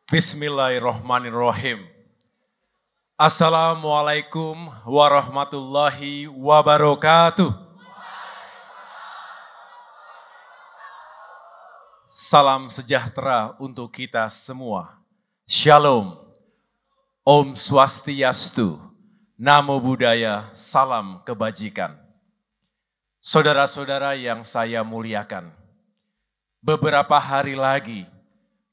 Bismillahirrahmanirrahim. Assalamualaikum warahmatullahi wabarakatuh. Salam sejahtera untuk kita semua. Shalom. Om Swastiastu. Namo Buddhaya. Salam kebajikan. Saudara-saudara yang saya muliakan. Beberapa hari lagi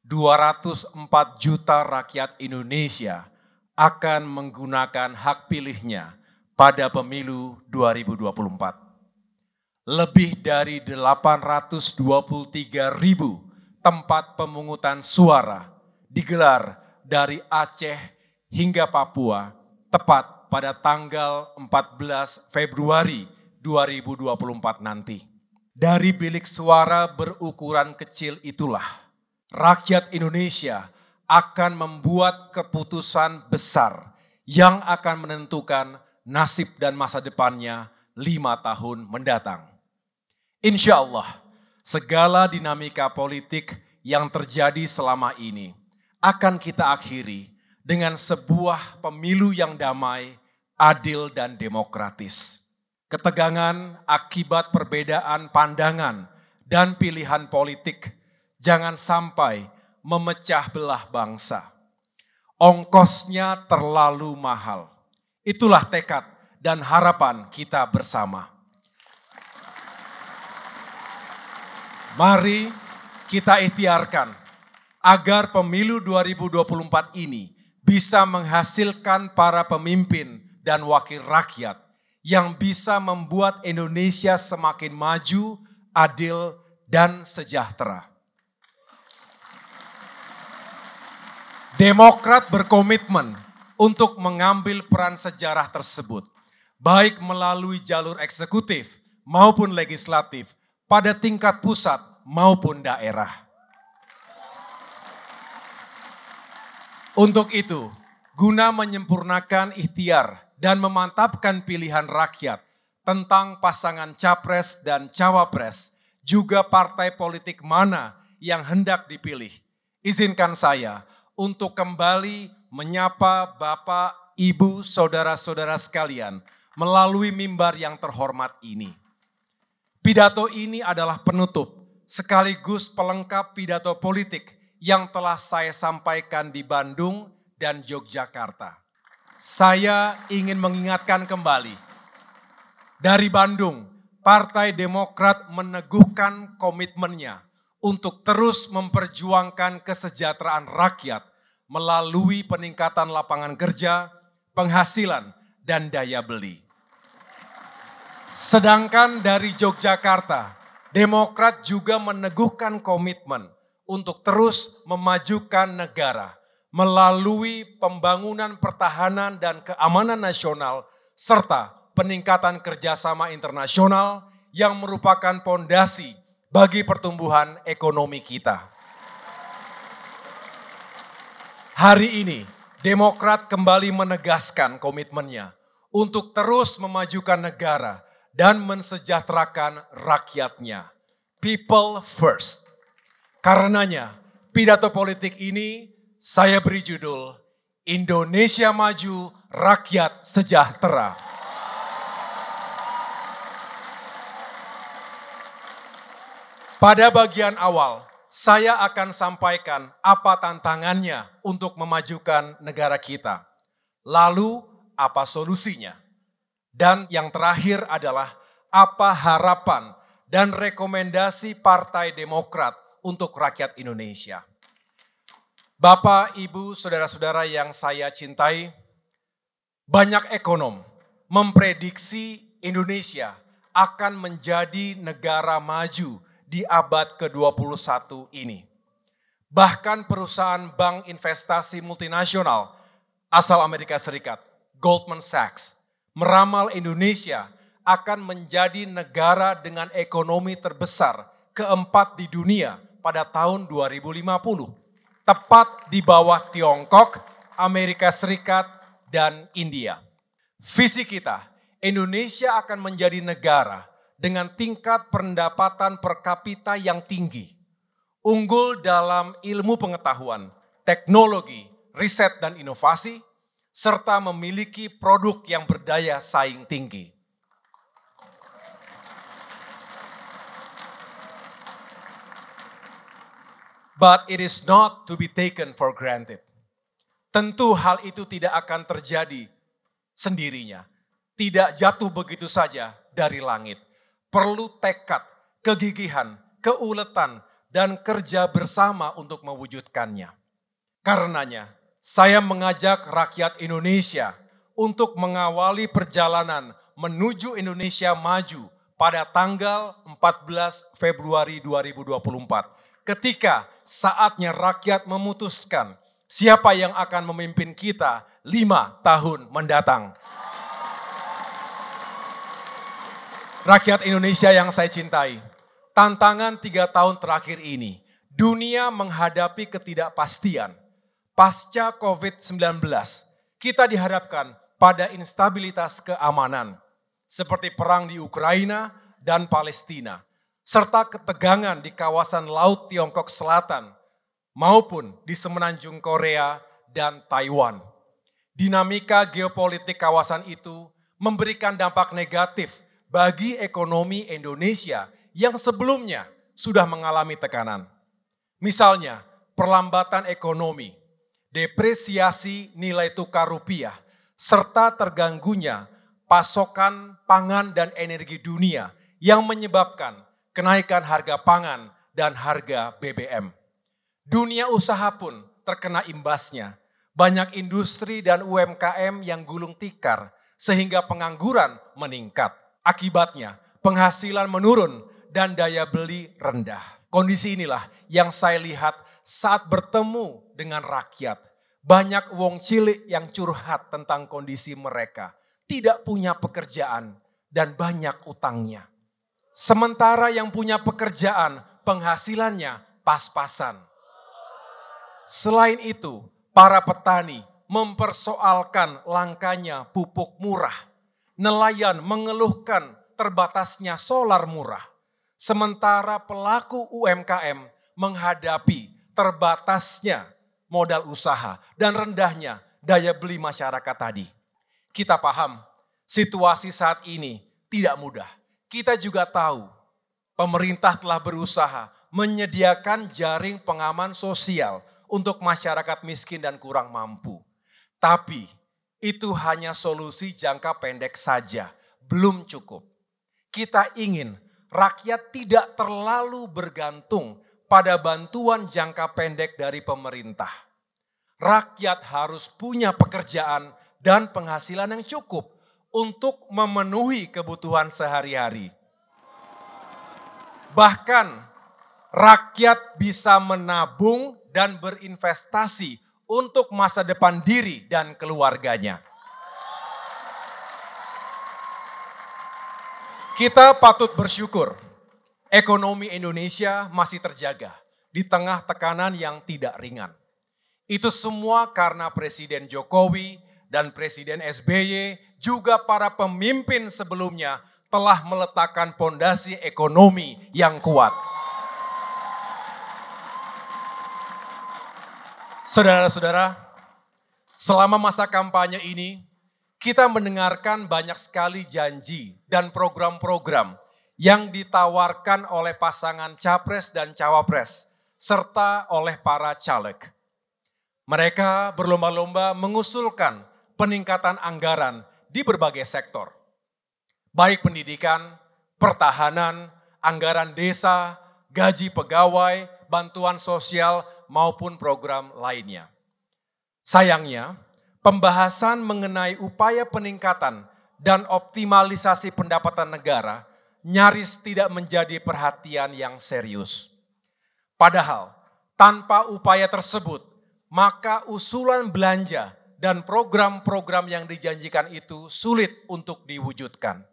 204 juta rakyat Indonesia akan menggunakan hak pilihnya pada pemilu 2024. Lebih dari 823 ribu tempat pemungutan suara digelar dari Aceh hingga Papua tepat pada tanggal 14 Februari 2024 nanti. Dari bilik suara berukuran kecil itulah, rakyat Indonesia akan membuat keputusan besar yang akan menentukan nasib dan masa depannya 5 tahun mendatang. Insya Allah, segala dinamika politik yang terjadi selama ini akan kita akhiri dengan sebuah pemilu yang damai, adil, dan demokratis. Ketegangan akibat perbedaan pandangan dan pilihan politik jangan sampai memecah belah bangsa. Ongkosnya terlalu mahal. Itulah tekad dan harapan kita bersama. Mari kita ikhtiarkan agar pemilu 2024 ini bisa menghasilkan para pemimpin dan wakil rakyat yang bisa membuat Indonesia semakin maju, adil, dan sejahtera. Demokrat berkomitmen untuk mengambil peran sejarah tersebut, baik melalui jalur eksekutif maupun legislatif, pada tingkat pusat maupun daerah. Untuk itu, guna menyempurnakan ikhtiar dan memantapkan pilihan rakyat tentang pasangan capres dan cawapres, juga partai politik mana yang hendak dipilih, izinkan saya untuk kembali menyapa Bapak, Ibu, saudara-saudara sekalian melalui mimbar yang terhormat ini. Pidato ini adalah penutup sekaligus pelengkap pidato politik yang telah saya sampaikan di Bandung dan Yogyakarta. Saya ingin mengingatkan kembali, dari Bandung, Partai Demokrat meneguhkan komitmennya untuk terus memperjuangkan kesejahteraan rakyat melalui peningkatan lapangan kerja, penghasilan, dan daya beli. Sedangkan dari Yogyakarta, Demokrat juga meneguhkan komitmen untuk terus memajukan negara melalui pembangunan pertahanan dan keamanan nasional serta peningkatan kerjasama internasional yang merupakan fondasi bagi pertumbuhan ekonomi kita. Hari ini, Demokrat kembali menegaskan komitmennya untuk terus memajukan negara dan mensejahterakan rakyatnya. People first. Karenanya, pidato politik ini saya beri judul Indonesia Maju, Rakyat Sejahtera. Pada bagian awal, saya akan sampaikan apa tantangannya untuk memajukan negara kita. Lalu, apa solusinya? Dan yang terakhir adalah apa harapan dan rekomendasi Partai Demokrat untuk rakyat Indonesia. Bapak, Ibu, saudara-saudara yang saya cintai, banyak ekonom memprediksi Indonesia akan menjadi negara maju di abad ke-21 ini. Bahkan perusahaan bank investasi multinasional asal Amerika Serikat, Goldman Sachs, meramal Indonesia akan menjadi negara dengan ekonomi terbesar keempat di dunia pada tahun 2050. Tepat di bawah Tiongkok, Amerika Serikat, dan India. Visi kita, Indonesia akan menjadi negara dengan tingkat pendapatan per kapita yang tinggi, unggul dalam ilmu pengetahuan, teknologi, riset dan inovasi, serta memiliki produk yang berdaya saing tinggi. But it is not to be taken for granted. Tentu hal itu tidak akan terjadi sendirinya. Tidak jatuh begitu saja dari langit. Perlu tekad, kegigihan, keuletan, dan kerja bersama untuk mewujudkannya. Karenanya, saya mengajak rakyat Indonesia untuk mengawali perjalanan menuju Indonesia maju pada tanggal 14 Februari 2024. Ketika saatnya rakyat memutuskan siapa yang akan memimpin kita 5 tahun mendatang. Rakyat Indonesia yang saya cintai, tantangan 3 tahun terakhir ini, dunia menghadapi ketidakpastian. Pasca COVID-19, kita dihadapkan pada instabilitas keamanan, seperti perang di Ukraina dan Palestina, serta ketegangan di kawasan Laut Tiongkok Selatan, maupun di semenanjung Korea dan Taiwan. Dinamika geopolitik kawasan itu memberikan dampak negatif bagi ekonomi Indonesia yang sebelumnya sudah mengalami tekanan. Misalnya, perlambatan ekonomi, depresiasi nilai tukar rupiah, serta terganggunya pasokan pangan dan energi dunia yang menyebabkan kenaikan harga pangan dan harga BBM. Dunia usaha pun terkena imbasnya. Banyak industri dan UMKM yang gulung tikar sehingga pengangguran meningkat. Akibatnya penghasilan menurun dan daya beli rendah. Kondisi inilah yang saya lihat saat bertemu dengan rakyat. Banyak wong cilik yang curhat tentang kondisi mereka. Tidak punya pekerjaan dan banyak utangnya. Sementara yang punya pekerjaan penghasilannya pas-pasan. Selain itu, para petani mempersoalkan langkanya pupuk murah. Nelayan mengeluhkan terbatasnya solar murah. Sementara pelaku UMKM menghadapi terbatasnya modal usaha dan rendahnya daya beli masyarakat tadi. Kita paham situasi saat ini tidak mudah. Kita juga tahu pemerintah telah berusaha menyediakan jaring pengaman sosial untuk masyarakat miskin dan kurang mampu. Tapi itu hanya solusi jangka pendek saja, belum cukup. Kita ingin rakyat tidak terlalu bergantung pada bantuan jangka pendek dari pemerintah. Rakyat harus punya pekerjaan dan penghasilan yang cukup untuk memenuhi kebutuhan sehari-hari. Bahkan rakyat bisa menabung dan berinvestasi untuk masa depan diri dan keluarganya. Kita patut bersyukur ekonomi Indonesia masih terjaga di tengah tekanan yang tidak ringan. Itu semua karena Presiden Jokowi dan Presiden SBY juga para pemimpin sebelumnya telah meletakkan fondasi ekonomi yang kuat. Saudara-saudara, selama masa kampanye ini, kita mendengarkan banyak sekali janji dan program-program yang ditawarkan oleh pasangan capres dan cawapres, serta oleh para caleg. Mereka berlomba-lomba mengusulkan peningkatan anggaran di berbagai sektor, baik pendidikan, pertahanan, anggaran desa, gaji pegawai, bantuan sosial, maupun program lainnya. Sayangnya, pembahasan mengenai upaya peningkatan dan optimalisasi pendapatan negara nyaris tidak menjadi perhatian yang serius. Padahal, tanpa upaya tersebut, maka usulan belanja dan program-program yang dijanjikan itu sulit untuk diwujudkan.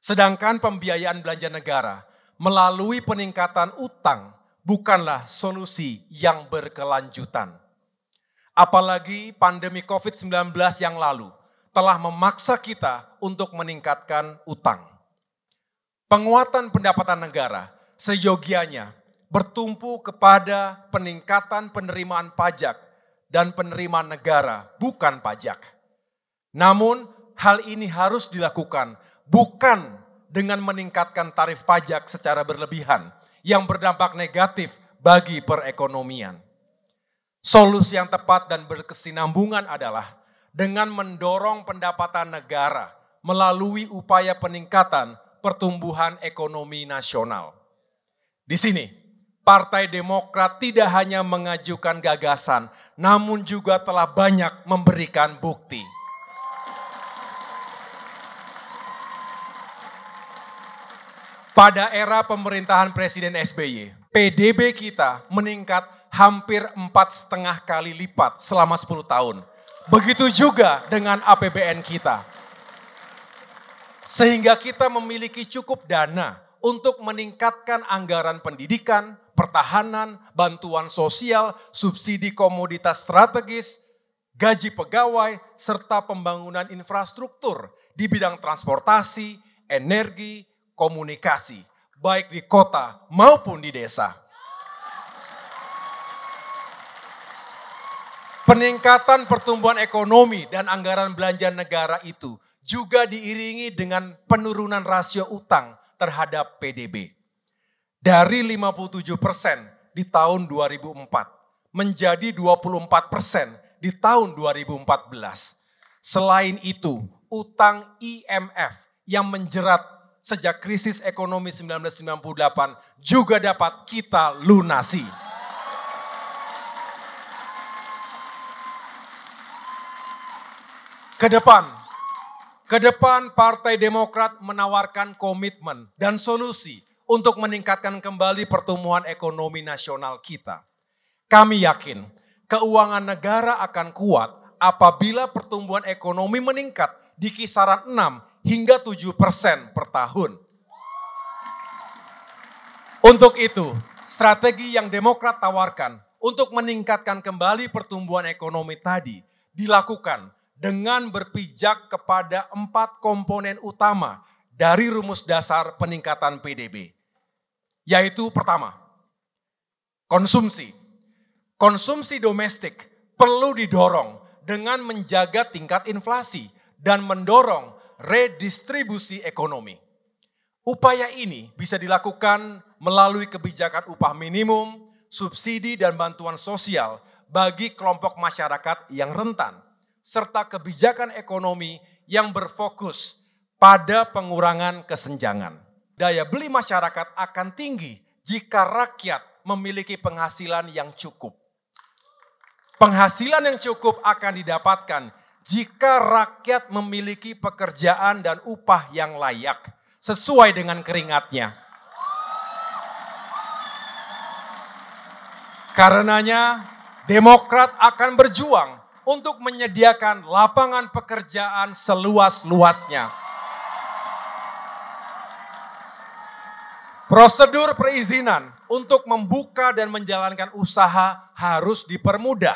Sedangkan pembiayaan belanja negara melalui peningkatan utang bukanlah solusi yang berkelanjutan. Apalagi pandemi COVID-19 yang lalu telah memaksa kita untuk meningkatkan utang. Penguatan pendapatan negara seyogianya bertumpu kepada peningkatan penerimaan pajak dan penerimaan negara, bukan pajak. Namun hal ini harus dilakukan bukan dengan meningkatkan tarif pajak secara berlebihan yang berdampak negatif bagi perekonomian. Solusi yang tepat dan berkesinambungan adalah dengan mendorong pendapatan negara melalui upaya peningkatan pertumbuhan ekonomi nasional. Di sini, Partai Demokrat tidak hanya mengajukan gagasan, namun juga telah banyak memberikan bukti. Pada era pemerintahan Presiden SBY, PDB kita meningkat hampir 4,5 kali lipat selama 10 tahun. Begitu juga dengan APBN kita. Sehingga kita memiliki cukup dana untuk meningkatkan anggaran pendidikan, pertahanan, bantuan sosial, subsidi komoditas strategis, gaji pegawai, serta pembangunan infrastruktur di bidang transportasi, energi, komunikasi, baik di kota maupun di desa. Peningkatan pertumbuhan ekonomi dan anggaran belanja negara itu juga diiringi dengan penurunan rasio utang terhadap PDB. Dari 57% di tahun 2004 menjadi 24% di tahun 2014. Selain itu, utang IMF yang menjerat sejak krisis ekonomi 1998 juga dapat kita lunasi. Ke depan Partai Demokrat menawarkan komitmen dan solusi untuk meningkatkan kembali pertumbuhan ekonomi nasional kita. Kami yakin keuangan negara akan kuat apabila pertumbuhan ekonomi meningkat di kisaran 6 hingga 7% per tahun. Untuk itu, strategi yang Demokrat tawarkan untuk meningkatkan kembali pertumbuhan ekonomi tadi dilakukan dengan berpijak kepada 4 komponen utama dari rumus dasar peningkatan PDB. Yaitu pertama, konsumsi. Konsumsi domestik perlu didorong dengan menjaga tingkat inflasi dan mendorong redistribusi ekonomi. Upaya ini bisa dilakukan melalui kebijakan upah minimum, subsidi dan bantuan sosial bagi kelompok masyarakat yang rentan, serta kebijakan ekonomi yang berfokus pada pengurangan kesenjangan. Daya beli masyarakat akan tinggi jika rakyat memiliki penghasilan yang cukup. Penghasilan yang cukup akan didapatkan jika rakyat memiliki pekerjaan dan upah yang layak sesuai dengan keringatnya. Karenanya, Demokrat akan berjuang untuk menyediakan lapangan pekerjaan seluas-luasnya. Prosedur perizinan untuk membuka dan menjalankan usaha harus dipermudah.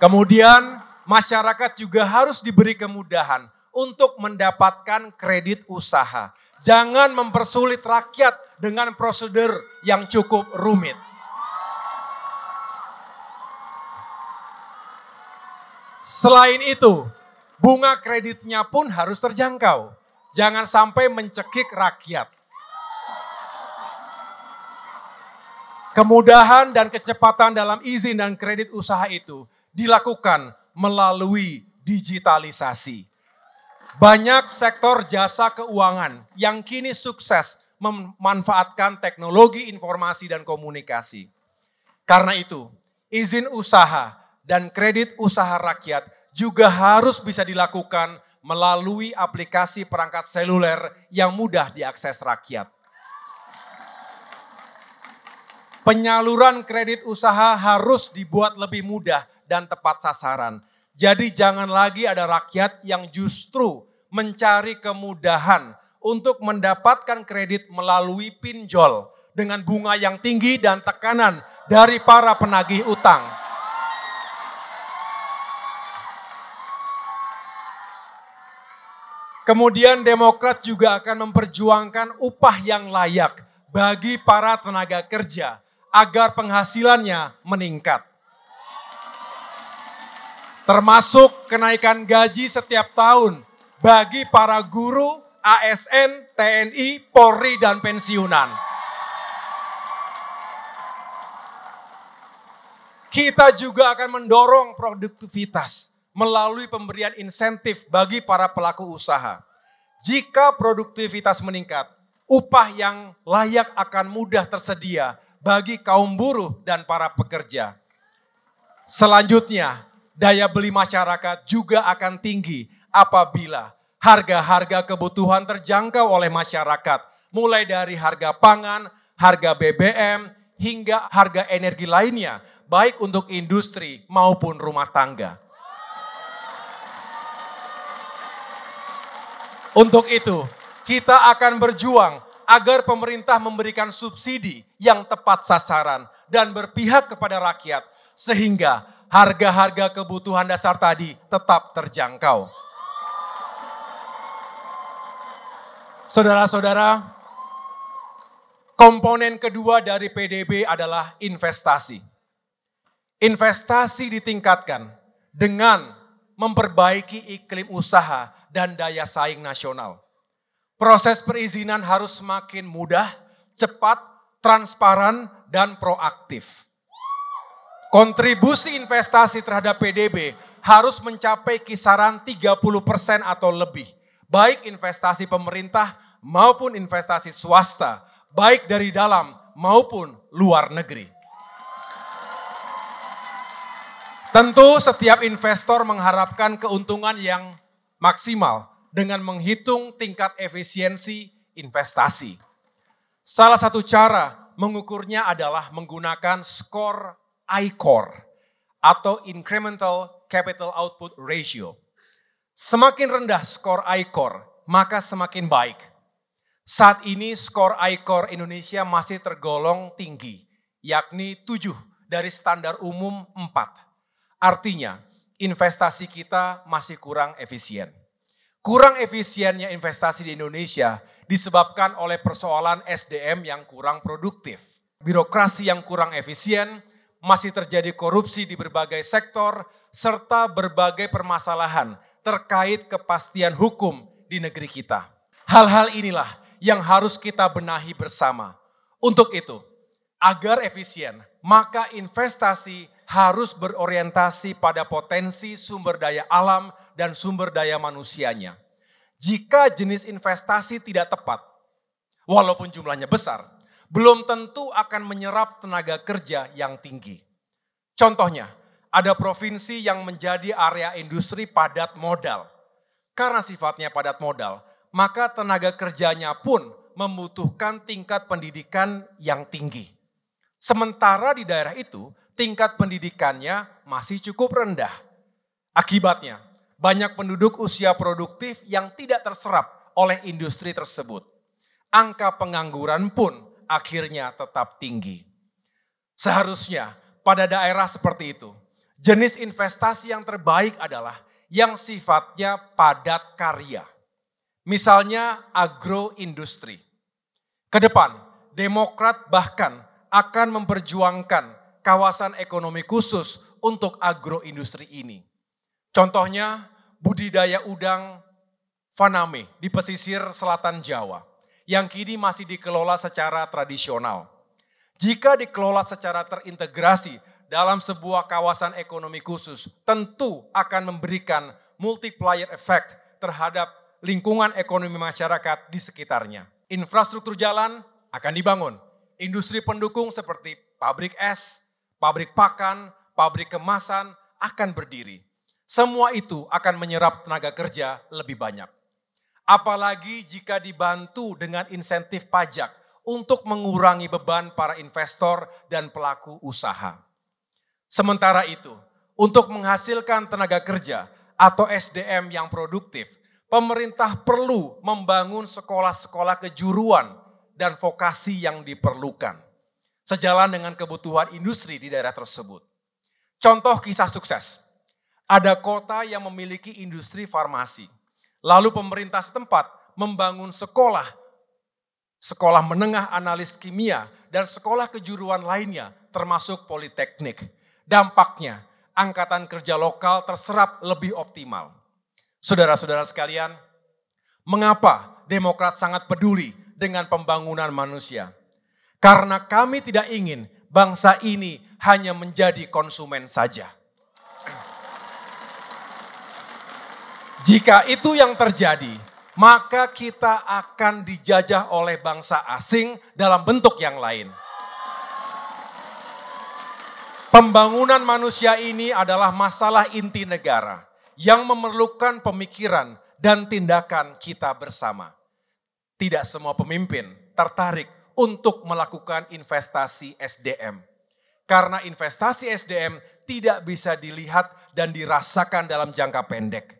Kemudian, masyarakat juga harus diberi kemudahan untuk mendapatkan kredit usaha. Jangan mempersulit rakyat dengan prosedur yang cukup rumit. Selain itu, bunga kreditnya pun harus terjangkau. Jangan sampai mencekik rakyat. Kemudahan dan kecepatan dalam izin dan kredit usaha itu dilakukan melalui digitalisasi. Banyak sektor jasa keuangan yang kini sukses memanfaatkan teknologi informasi dan komunikasi. Karena itu, izin usaha dan kredit usaha rakyat juga harus bisa dilakukan melalui aplikasi perangkat seluler yang mudah diakses rakyat. Penyaluran kredit usaha harus dibuat lebih mudah dan tepat sasaran. Jadi jangan lagi ada rakyat yang justru mencari kemudahan untuk mendapatkan kredit melalui pinjol dengan bunga yang tinggi dan tekanan dari para penagih utang. Kemudian Demokrat juga akan memperjuangkan upah yang layak bagi para tenaga kerja agar penghasilannya meningkat. Termasuk kenaikan gaji setiap tahun bagi para guru, ASN, TNI, Polri, dan pensiunan. Kita juga akan mendorong produktivitas melalui pemberian insentif bagi para pelaku usaha. Jika produktivitas meningkat, upah yang layak akan mudah tersedia bagi kaum buruh dan para pekerja. Selanjutnya, daya beli masyarakat juga akan tinggi apabila harga-harga kebutuhan terjangkau oleh masyarakat, mulai dari harga pangan, harga BBM, hingga harga energi lainnya, baik untuk industri maupun rumah tangga. Untuk itu, kita akan berjuang agar pemerintah memberikan subsidi yang tepat sasaran dan berpihak kepada rakyat, sehingga harga-harga kebutuhan dasar tadi tetap terjangkau. Saudara-saudara, komponen kedua dari PDB adalah investasi. Investasi ditingkatkan dengan memperbaiki iklim usaha dan daya saing nasional. Proses perizinan harus semakin mudah, cepat, transparan, dan proaktif. Kontribusi investasi terhadap PDB harus mencapai kisaran 30% atau lebih, baik investasi pemerintah maupun investasi swasta, baik dari dalam maupun luar negeri. Tentu setiap investor mengharapkan keuntungan yang maksimal dengan menghitung tingkat efisiensi investasi. Salah satu cara mengukurnya adalah menggunakan skor ICOR atau Incremental Capital Output Ratio. Semakin rendah skor ICOR, maka semakin baik. Saat ini skor ICOR Indonesia masih tergolong tinggi, yakni 7 dari standar umum 4. Artinya, investasi kita masih kurang efisien. Kurang efisiennya investasi di Indonesia disebabkan oleh persoalan SDM yang kurang produktif. Birokrasi yang kurang efisien, masih terjadi korupsi di berbagai sektor, serta berbagai permasalahan terkait kepastian hukum di negeri kita. Hal-hal inilah yang harus kita benahi bersama. Untuk itu, agar efisien, maka investasi harus berorientasi pada potensi sumber daya alam dan sumber daya manusianya. Jika jenis investasi tidak tepat, walaupun jumlahnya besar, belum tentu akan menyerap tenaga kerja yang tinggi. Contohnya, ada provinsi yang menjadi area industri padat modal. Karena sifatnya padat modal, maka tenaga kerjanya pun membutuhkan tingkat pendidikan yang tinggi. Sementara di daerah itu, tingkat pendidikannya masih cukup rendah. Akibatnya, banyak penduduk usia produktif yang tidak terserap oleh industri tersebut. Angka pengangguran pun akhirnya tetap tinggi. Seharusnya pada daerah seperti itu, jenis investasi yang terbaik adalah yang sifatnya padat karya. Misalnya agroindustri. Kedepan, Demokrat bahkan akan memperjuangkan kawasan ekonomi khusus untuk agroindustri ini. Contohnya budidaya udang faname di pesisir selatan Jawa yang kini masih dikelola secara tradisional. Jika dikelola secara terintegrasi dalam sebuah kawasan ekonomi khusus, tentu akan memberikan multiplier effect terhadap lingkungan ekonomi masyarakat di sekitarnya. Infrastruktur jalan akan dibangun, industri pendukung seperti pabrik es, pabrik pakan, pabrik kemasan akan berdiri. Semua itu akan menyerap tenaga kerja lebih banyak. Apalagi jika dibantu dengan insentif pajak untuk mengurangi beban para investor dan pelaku usaha. Sementara itu, untuk menghasilkan tenaga kerja atau SDM yang produktif, pemerintah perlu membangun sekolah-sekolah kejuruan dan vokasi yang diperlukan, sejalan dengan kebutuhan industri di daerah tersebut. Contoh kisah sukses, ada kota yang memiliki industri farmasi, Lalu pemerintah setempat membangun sekolah menengah analis kimia, dan sekolah kejuruan lainnya termasuk politeknik. Dampaknya, angkatan kerja lokal terserap lebih optimal. Saudara-saudara sekalian, mengapa Demokrat sangat peduli dengan pembangunan manusia? Karena kami tidak ingin bangsa ini hanya menjadi konsumen saja. Jika itu yang terjadi, maka kita akan dijajah oleh bangsa asing dalam bentuk yang lain. Pembangunan manusia ini adalah masalah inti negara yang memerlukan pemikiran dan tindakan kita bersama. Tidak semua pemimpin tertarik untuk melakukan investasi SDM. Karena investasi SDM tidak bisa dilihat dan dirasakan dalam jangka pendek.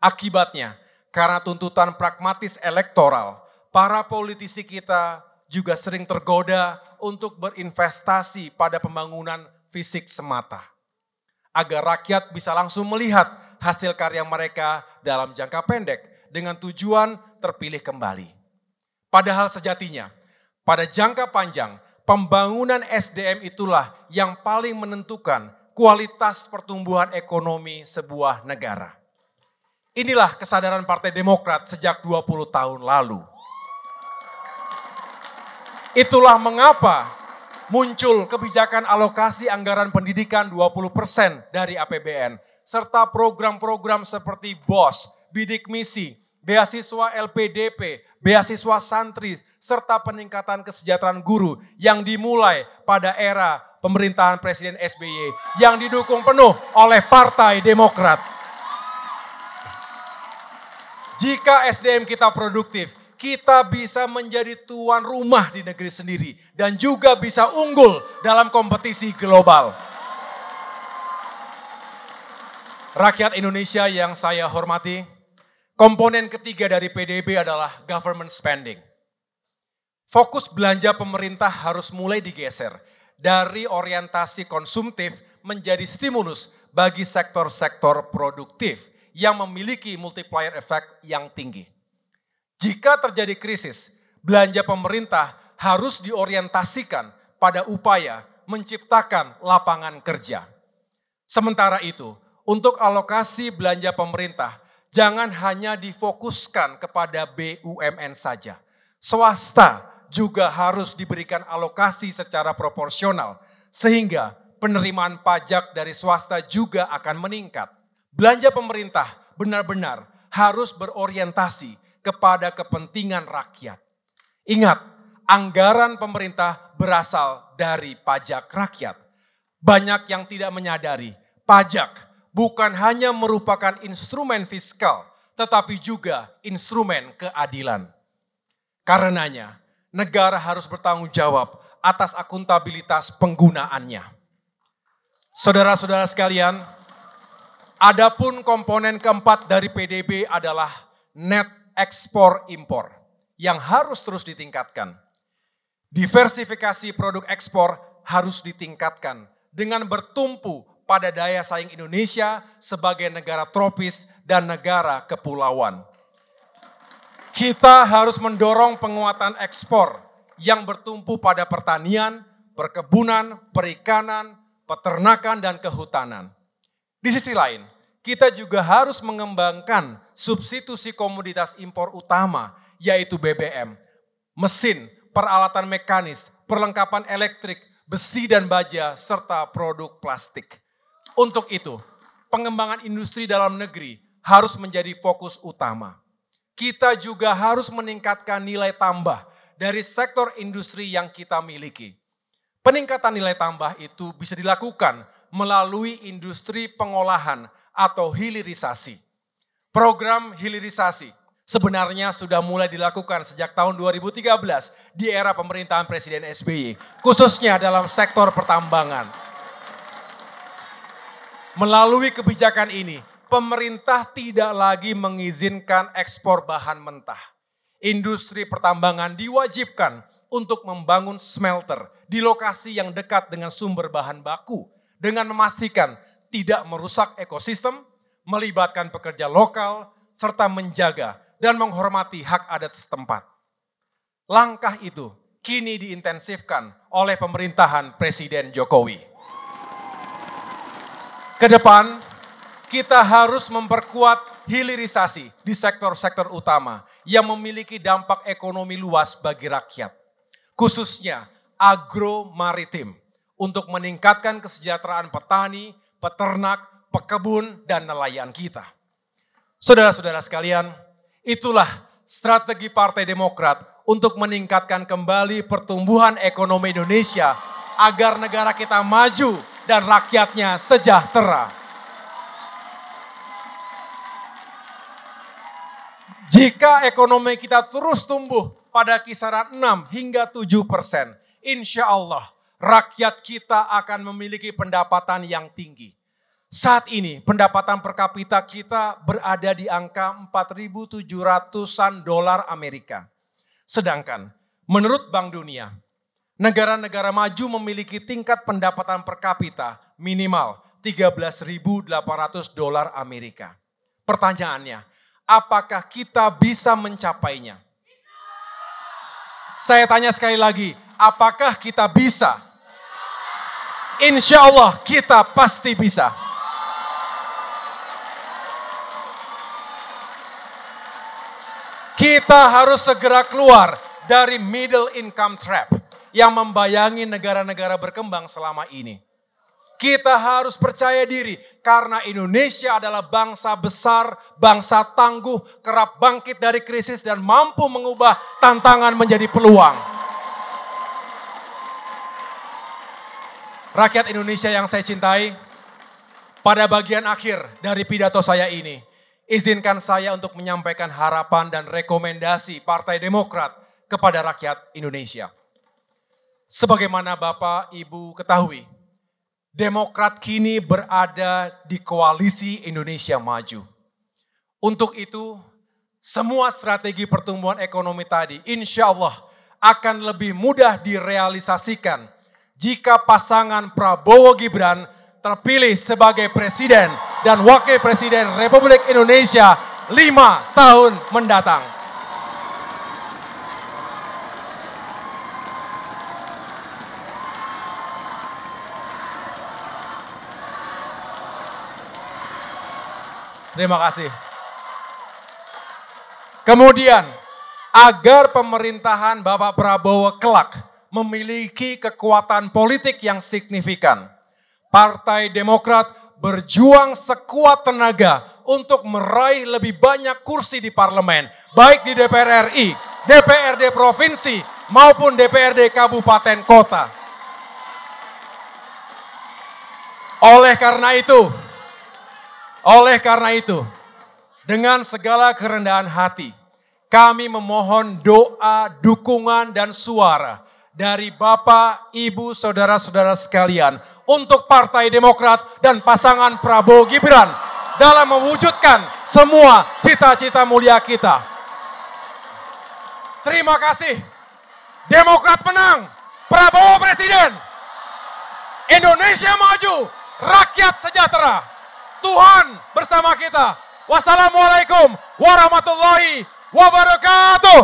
Akibatnya, karena tuntutan pragmatis elektoral, para politisi kita juga sering tergoda untuk berinvestasi pada pembangunan fisik semata. Agar rakyat bisa langsung melihat hasil karya mereka dalam jangka pendek dengan tujuan terpilih kembali. Padahal sejatinya, pada jangka panjang, pembangunan SDM itulah yang paling menentukan kualitas pertumbuhan ekonomi sebuah negara. Inilah kesadaran Partai Demokrat sejak 20 tahun lalu. Itulah mengapa muncul kebijakan alokasi anggaran pendidikan 20% dari APBN, serta program-program seperti BOS, Bidik Misi, beasiswa LPDP, beasiswa santri, serta peningkatan kesejahteraan guru yang dimulai pada era pemerintahan Presiden SBY yang didukung penuh oleh Partai Demokrat. Jika SDM kita produktif, kita bisa menjadi tuan rumah di negeri sendiri dan juga bisa unggul dalam kompetisi global. Rakyat Indonesia yang saya hormati, komponen ketiga dari PDB adalah government spending. Fokus belanja pemerintah harus mulai digeser dari orientasi konsumtif menjadi stimulus bagi sektor-sektor produktif yang memiliki multiplier effect yang tinggi. Jika terjadi krisis, belanja pemerintah harus diorientasikan pada upaya menciptakan lapangan kerja. Sementara itu, untuk alokasi belanja pemerintah, jangan hanya difokuskan kepada BUMN saja. Swasta juga harus diberikan alokasi secara proporsional, sehingga penerimaan pajak dari swasta juga akan meningkat. Belanja pemerintah benar-benar harus berorientasi kepada kepentingan rakyat. Ingat, anggaran pemerintah berasal dari pajak rakyat. Banyak yang tidak menyadari, pajak bukan hanya merupakan instrumen fiskal, tetapi juga instrumen keadilan. Karenanya, negara harus bertanggung jawab atas akuntabilitas penggunaannya. Saudara-saudara sekalian, adapun komponen keempat dari PDB adalah net ekspor impor yang harus terus ditingkatkan. Diversifikasi produk ekspor harus ditingkatkan dengan bertumpu pada daya saing Indonesia sebagai negara tropis dan negara kepulauan. Kita harus mendorong penguatan ekspor yang bertumpu pada pertanian, perkebunan, perikanan, peternakan, dan kehutanan. Di sisi lain, kita juga harus mengembangkan substitusi komoditas impor utama, yaitu BBM, mesin, peralatan mekanis, perlengkapan elektrik, besi dan baja, serta produk plastik. Untuk itu, pengembangan industri dalam negeri harus menjadi fokus utama. Kita juga harus meningkatkan nilai tambah dari sektor industri yang kita miliki. Peningkatan nilai tambah itu bisa dilakukan melalui industri pengolahan atau hilirisasi. Program hilirisasi sebenarnya sudah mulai dilakukan sejak tahun 2013 di era pemerintahan Presiden SBY, khususnya dalam sektor pertambangan. Melalui kebijakan ini, pemerintah tidak lagi mengizinkan ekspor bahan mentah. Industri pertambangan diwajibkan untuk membangun smelter di lokasi yang dekat dengan sumber bahan baku, dengan memastikan tidak merusak ekosistem, melibatkan pekerja lokal, serta menjaga dan menghormati hak adat setempat. Langkah itu kini diintensifkan oleh pemerintahan Presiden Jokowi. Kedepan, kita harus memperkuat hilirisasi di sektor-sektor utama yang memiliki dampak ekonomi luas bagi rakyat, khususnya agro-maritim, untuk meningkatkan kesejahteraan petani, peternak, pekebun, dan nelayan kita. Saudara-saudara sekalian, itulah strategi Partai Demokrat untuk meningkatkan kembali pertumbuhan ekonomi Indonesia agar negara kita maju dan rakyatnya sejahtera. Jika ekonomi kita terus tumbuh pada kisaran 6 hingga 7%, insya Allah rakyat kita akan memiliki pendapatan yang tinggi. Saat ini pendapatan per kapita kita berada di angka 4.700-an dolar Amerika. Sedangkan menurut Bank Dunia, negara-negara maju memiliki tingkat pendapatan per kapita minimal 13.800 dolar Amerika. Pertanyaannya, apakah kita bisa mencapainya? Saya tanya sekali lagi, apakah kita bisa? Insya Allah kita pasti bisa. Kita harus segera keluar dari middle income trap yang membayangi negara-negara berkembang selama ini. Kita harus percaya diri karena Indonesia adalah bangsa besar, bangsa tangguh, kerap bangkit dari krisis dan mampu mengubah tantangan menjadi peluang. Rakyat Indonesia yang saya cintai, pada bagian akhir dari pidato saya ini, izinkan saya untuk menyampaikan harapan dan rekomendasi Partai Demokrat kepada rakyat Indonesia. Sebagaimana Bapak Ibu ketahui, Demokrat kini berada di koalisi Indonesia Maju. Untuk itu, semua strategi pertumbuhan ekonomi tadi insya Allah akan lebih mudah direalisasikan jika pasangan Prabowo Gibran terpilih sebagai Presiden dan Wakil Presiden Republik Indonesia 5 tahun mendatang. Terima kasih. Kemudian, agar pemerintahan Bapak Prabowo kelak memiliki kekuatan politik yang signifikan, Partai Demokrat berjuang sekuat tenaga untuk meraih lebih banyak kursi di parlemen, baik di DPR RI, DPRD provinsi, maupun DPRD kabupaten kota. Oleh karena itu, dengan segala kerendahan hati, kami memohon doa, dukungan, dan suara dari Bapak, Ibu, Saudara-saudara sekalian untuk Partai Demokrat dan pasangan Prabowo Gibran dalam mewujudkan semua cita-cita mulia kita. Terima kasih. Demokrat menang, Prabowo Presiden, Indonesia maju, rakyat sejahtera. Tuhan bersama kita. Wassalamualaikum warahmatullahi wabarakatuh.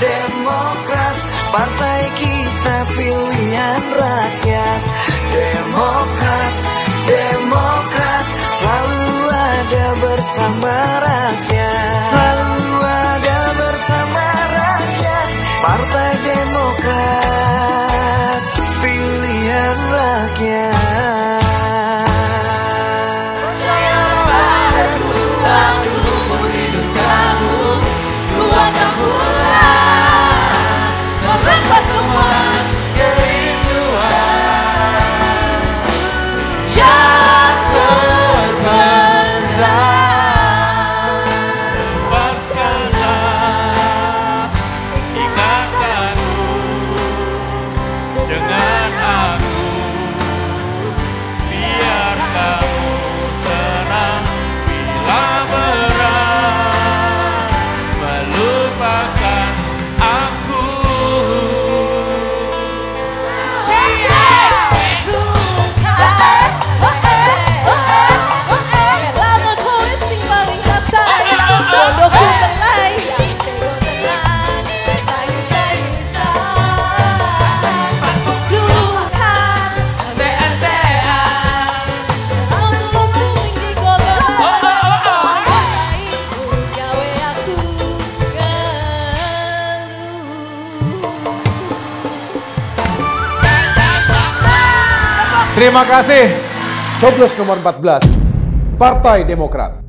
Demokrat, partai kita pilihan rakyat. Demokrat, Demokrat, selalu ada bersama rakyat. Selalu ada bersama rakyat. Partai Demokrat, pilihan rakyat. Terima kasih. Coblos nomor 14, Partai Demokrat.